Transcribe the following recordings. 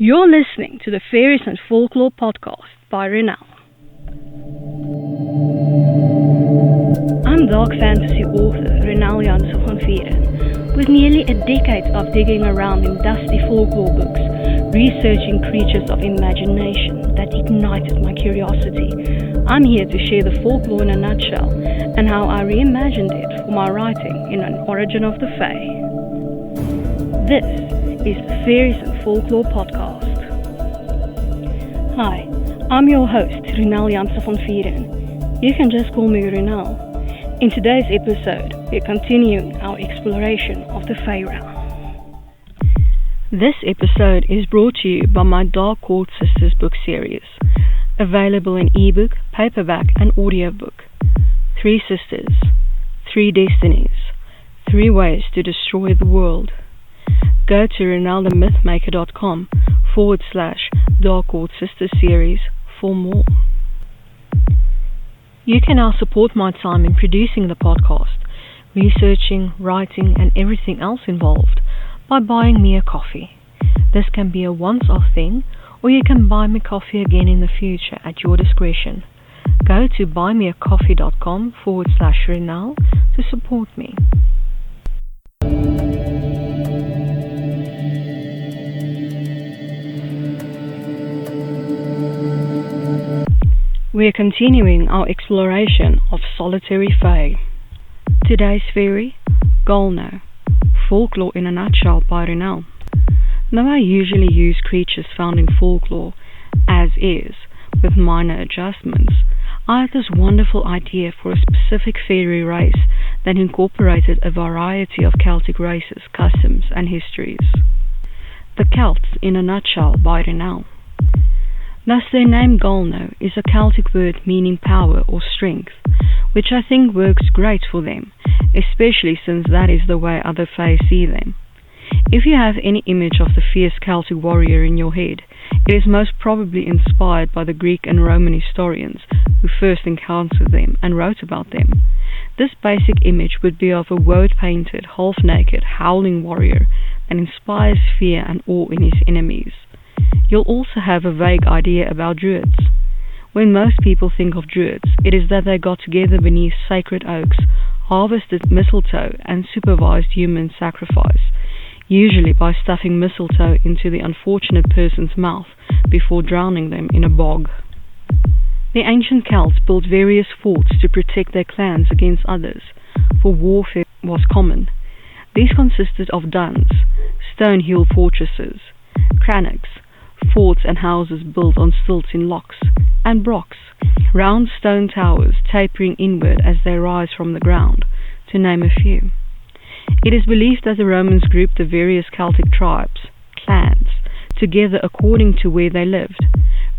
You're listening to the Faeries and Folklore podcast by Ronel. I'm dark fantasy author Ronel Janse van Vuuren. With nearly a decade of digging around in dusty folklore books, researching creatures of imagination that ignited my curiosity, I'm here to share the folklore in a nutshell and how I reimagined it for my writing in An Origin of the Fae. This is the Faeries and Folklore podcast. Hi, I'm your host, Ronel Janse van Vuuren. You can just call me Ronel. In today's episode, we're continuing our exploration of the Fae realm. This episode is brought to you by my Dark Court Sisters book series, available in ebook, paperback, and audiobook. 3 sisters, 3 destinies, 3 ways to destroy the world. Go to ronelthemythmaker.com/Dark Court Sisters series for more. You can now support my time in producing the podcast, researching, writing, and everything else involved by buying me a coffee. This can be a once-off thing, or you can buy me coffee again in the future at your discretion. Go to buymeacoffee.com/Ronel to support me. We're continuing our exploration of solitary fae. Today's fairy, Galno, Folklore in a Nutshell by Ronel. Though I usually use creatures found in folklore as is, with minor adjustments, I had this wonderful idea for a specific fairy race that incorporated a variety of Celtic races, customs, and histories. The Celts in a Nutshell by Ronel. Thus their name Galno is a Celtic word meaning power or strength, which I think works great for them, especially since that is the way other fae see them. If you have any image of the fierce Celtic warrior in your head, it is most probably inspired by the Greek and Roman historians who first encountered them and wrote about them. This basic image would be of a woad-painted, half-naked, howling warrior that inspires fear and awe in his enemies. You'll also have a vague idea about druids. When most people think of druids, it is that they got together beneath sacred oaks, harvested mistletoe, and supervised human sacrifice, usually by stuffing mistletoe into the unfortunate person's mouth before drowning them in a bog. The ancient Celts built various forts to protect their clans against others, for warfare was common. These consisted of duns, stone-hill fortresses, crannogs, forts and houses built on stilts in locks, and brocks, round stone towers tapering inward as they rise from the ground, to name a few. It is believed that the Romans grouped the various Celtic tribes, clans, together according to where they lived: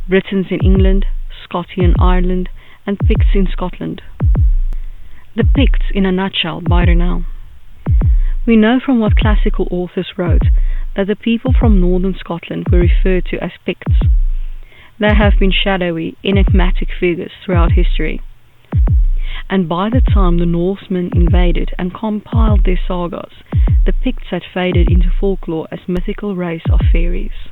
Britons in England, Scotti in Ireland, and Picts in Scotland. The Picts in a Nutshell by Ronel. We know from what classical authors wrote that the people from northern Scotland were referred to as Picts. They have been shadowy, enigmatic figures throughout history, and by the time the Norsemen invaded and compiled their sagas, the Picts had faded into folklore as mythical race of fairies.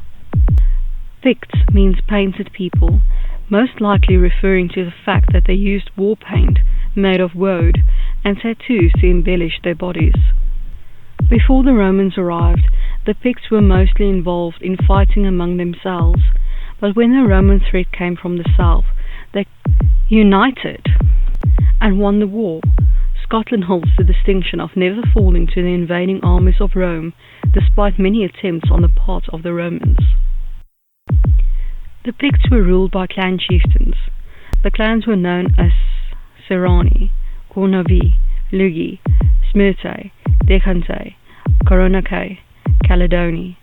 Picts means painted people, most likely referring to the fact that they used war paint made of woad and tattoos to embellish their bodies. Before the Romans arrived, the Picts were mostly involved in fighting among themselves, but when the Roman threat came from the south, they united and won the war. Scotland holds the distinction of never falling to the invading armies of Rome, despite many attempts on the part of the Romans. The Picts were ruled by clan chieftains. The clans were known as Serrani, Cornavi, Lugi, Smyrte, Decante, Coronacay, Caledoni,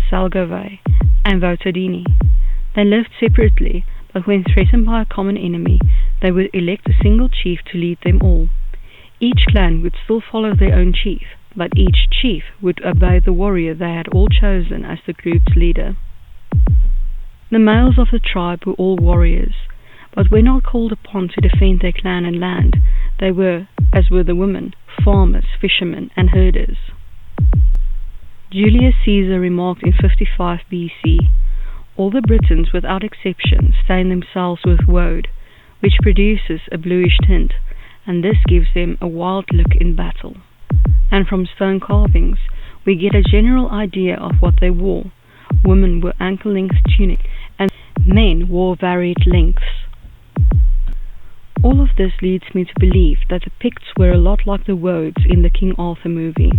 Salgove, and Votadini. They lived separately, but when threatened by a common enemy, they would elect a single chief to lead them all. Each clan would still follow their own chief, but each chief would obey the warrior they had all chosen as the group's leader. The males of the tribe were all warriors, but were not called upon to defend their clan and land. They were, as were the women, farmers, fishermen, and herders. Julius Caesar remarked in 55 BC, "All the Britons without exception stain themselves with woad, which produces a bluish tint, and this gives them a wild look in battle." And from stone carvings, we get a general idea of what they wore. Women wore ankle-length tunics, and men wore varied lengths. All of this leads me to believe that the Picts were a lot like the woads in the King Arthur movie.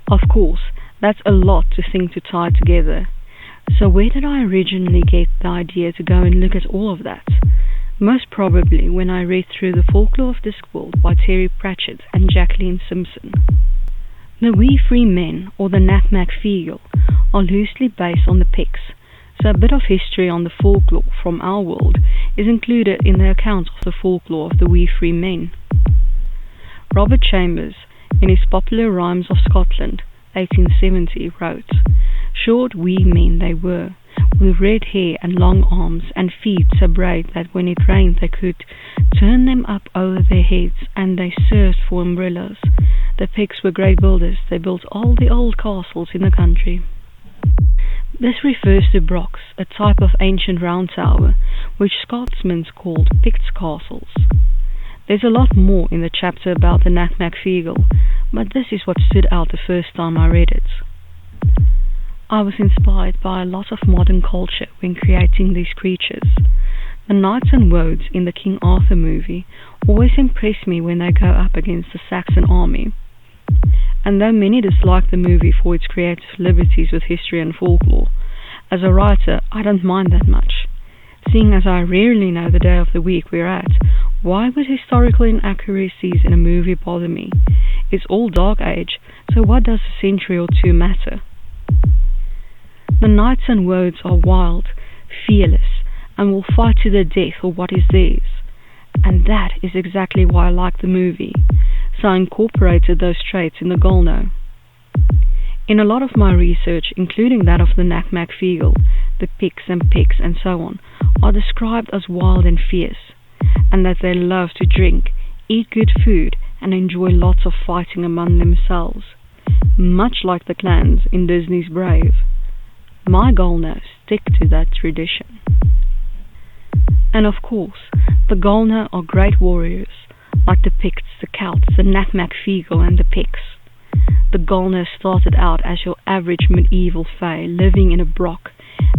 Of course, that's a lot to think to tie together. So where did I originally get the idea to go and look at all of that? Most probably when I read through The Folklore of Discworld by Terry Pratchett and Jacqueline Simpson. The Wee Free Men, or the Nat Mac Feegle, are loosely based on the Picts, so a bit of history on the folklore from our world is included in the account of the folklore of the Wee Free Men. Robert Chambers, in his Popular Rhymes of Scotland, 1870, wrote, "Short wee men they were, with red hair and long arms, and feet so braid that when it rained they could turn them up over their heads, and they served for umbrellas. The Picts were great builders, they built all the old castles in the country." This refers to brocks, a type of ancient round tower, which Scotsmen called Picts' castles. There's a lot more in the chapter about the Nat Mac Feegle, but this is what stood out the first time I read it. I was inspired by a lot of modern culture when creating these creatures. The knights and woads in the King Arthur movie always impress me when they go up against the Saxon army. And though many dislike the movie for its creative liberties with history and folklore, as a writer I don't mind that much. Seeing as I rarely know the day of the week we're at, why would historical inaccuracies in a movie bother me? It's all Dark Age, so what does a century or two matter? The knights and woads are wild, fearless, and will fight to the death for what is theirs. And that is exactly why I like the movie, so I incorporated those traits in the Galno. In a lot of my research, including that of the Nat Mac Feegle, the Picts and so on, are described as wild and fierce, and that they love to drink, eat good food, and enjoy lots of fighting among themselves, much like the clans in Disney's Brave. My Galno stick to that tradition. And of course, the Galno are great warriors, like the Picts, the Celts, the Nat Mac Feegle, and the Picts. The Galno started out as your average medieval fae living in a brock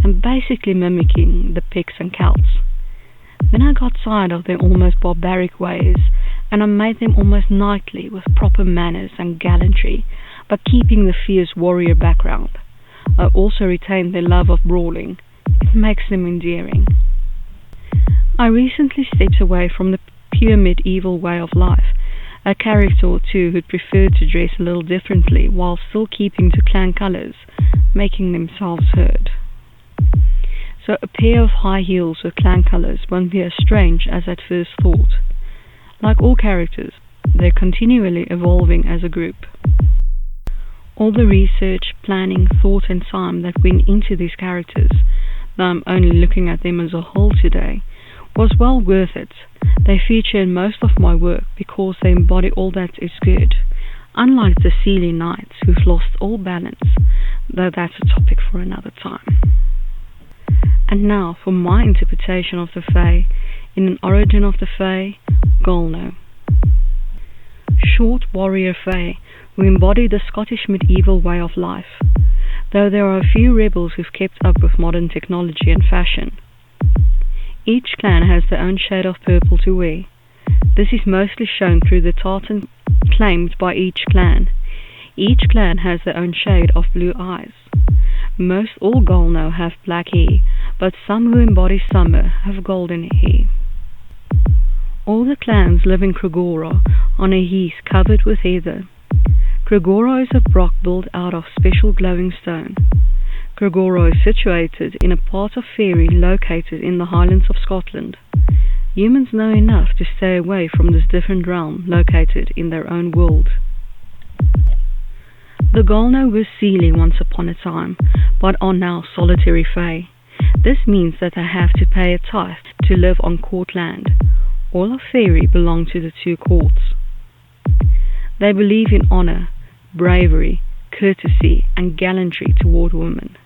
and basically mimicking the Picts and Celts. Then I got tired of their almost barbaric ways, and I made them almost knightly with proper manners and gallantry, but keeping the fierce warrior background. I also retained their love of brawling. It makes them endearing. I recently stepped away from the pure medieval way of life, a character or two who preferred to dress a little differently while still keeping to clan colours, making themselves heard. So a pair of high heels with clan colours won't be as strange as at first thought. Like all characters, they're continually evolving as a group. All the research, planning, thought and time that went into these characters, though I'm only looking at them as a whole today, was well worth it. They feature in most of my work because they embody all that is good, unlike the Seelie Knights who've lost all balance, though that's a topic for another time. And now for my interpretation of the Fae, in an origin of the Fae, Galno. Short warrior Fae who embody the Scottish medieval way of life, though there are a few rebels who've kept up with modern technology and fashion. Each clan has their own shade of purple to wear. This is mostly shown through the tartan claimed by each clan. Each clan has their own shade of blue eyes. Most all Galno have black hair, but some who embody summer have golden hair. All the clans live in Cragora, on a heath covered with heather. Cragora is a brock built out of special glowing stone. Cragora is situated in a part of Faeries located in the Highlands of Scotland. Humans know enough to stay away from this different realm located in their own world. The Galno were Seelie once upon a time, but are now solitary Fae. This means that they have to pay a tithe to live on court land. All of Faerie belong to the two courts. They believe in honour, bravery, courtesy, and gallantry toward women.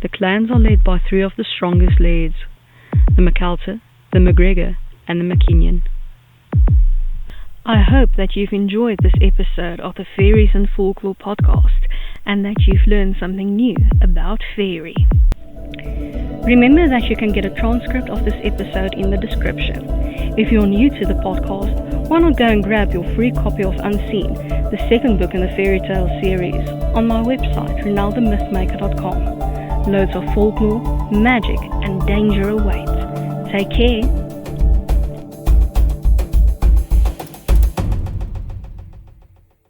The clans are led by three of the strongest lairds, the MacAlta, the McGregor, and the McKinnon. I hope that you've enjoyed this episode of the Faeries and Folklore podcast and that you've learned something new about fairy. Remember that you can get a transcript of this episode in the description. If you're new to the podcast, why not go and grab your free copy of Unseen, the second book in the fairy tale series, on my website, ronelthemythmaker.com. Loads of folklore, magic, and danger await. Take care.